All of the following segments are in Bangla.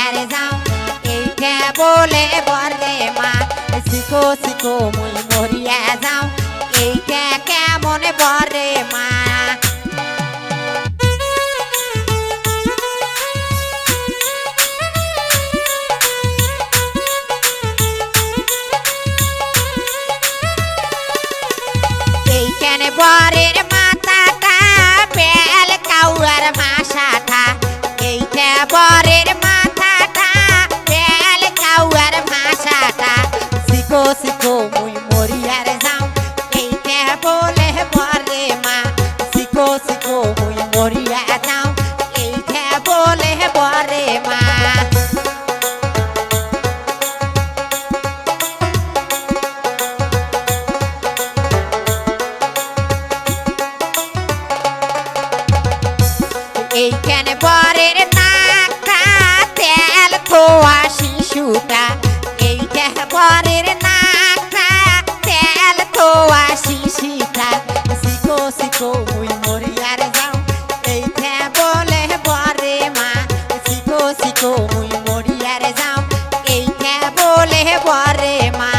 মরিয়ার যাও এইটা বলে বরে মা শিখো শিখো মুই মরিয়া যাও এইটা কেমন বরে মা এইখানে বরের মাথাটা বেল কাউয়ার মাসাটা এইটা বরের মাথাটা বেল কাউয়ার মাসাটা শিখো শিখো মুই মরিয়ার যাও এইটা বলে বরে মা শিখো শিখো মুই মরিয়া যাও এইটা বলে বরে মা এইখানে বরের নাকটা তেল খোয়া শিশুটা এইটা বরের নাকটা তেল খোয়া শিশুটা শিখো শিখো মুই মরিয়ার যাও এইটা বলে বরে মা শিখো শিখো মুই মরিয়ার যাও এইটা বলে বরে মা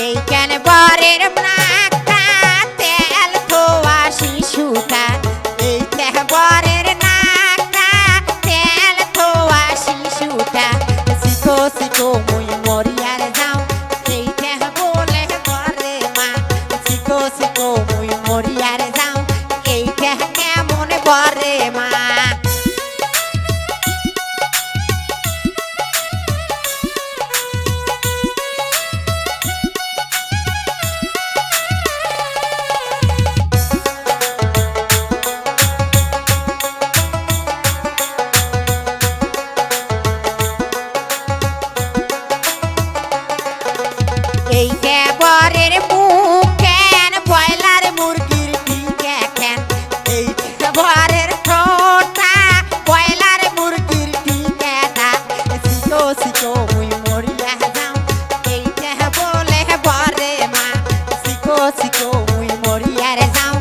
এইখানে বরের নাকটা তেল খোয়া শিশুটা এইটা বরের নাকটা তেল খোয়া শিশুটা শিখো শিখো মুই মরিয়ার যাও এইটা বলে বরে মা শিখো শিখো মুই মরিয়ার যাও এইটা কেমন বরে মা এইটা বরের মুখ কেন ব্রয়লার মুরগির টিকা কেন এইটা বরের ঠোঁটা ব্রয়লার মুরগির টিকাটা শিখো শিখো মুই মরিয়া যাও এইটা বলে বরে মা শিখো শিখো মুই মরিয়ার যাও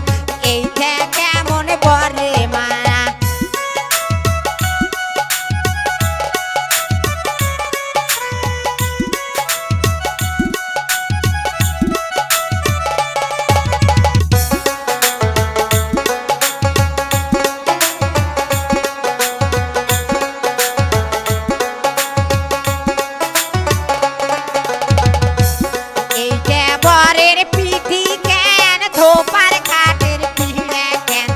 এইটা কেমন বরে মা এইটা বরের পিঠি কেন ধোপার খাটের পিড়ে কেন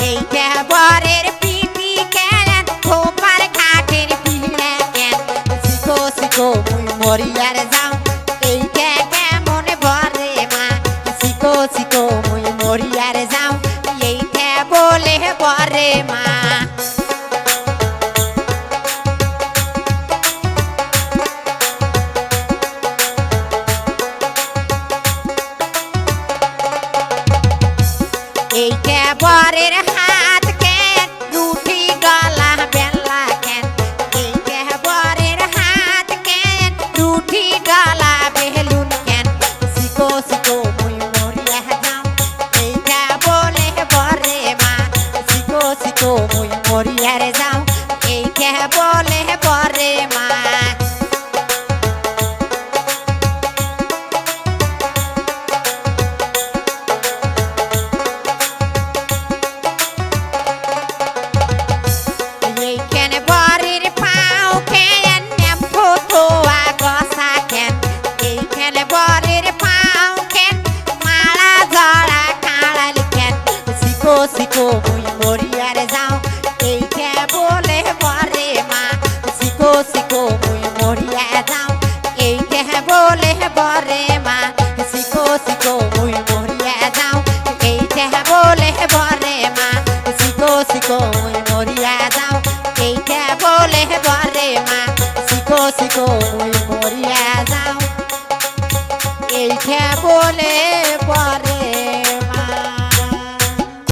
এইটা বরের পিঠি কেন ধোপার খাটের পিড়ে কেন শিখো শিখো মুই মরিয়ার যাও এইটা কেমন বরে মা শিখো শিখো মুই মরিয়ার যাও এইটা বলে বরে মা এইটা বরের হাত কেন রুটি গলা বেলা কেন এইটা বরের হাত কেন রুটি গলা বেলুন কেন শিখো শিখো মুই মরিয়া যাও এইটা বলে বরে মা শিখো শিখো মুই মরিয়ার যাও এইটা বলে বরে মা এইখানে বরের পাও কেন নেমফো ধোয়া গসা কেন এইখানে বরের পাও কেন মালা জড়া কাড়াল কেন শিখো শিখো মুই মরিয়ার যাও এইটা বলে বরে মা শিখো শিখো মুই মরিয়া যাও এইটা বলে বরে মা শিখো শিখো মুই মরিয়া যাও এইটা বলে বরে মা শিখো শিখো মুই মরিয়া যাও এইটা বলে বরে মা শিখো শিখো মুই মরিয়া যাও এইটা বলে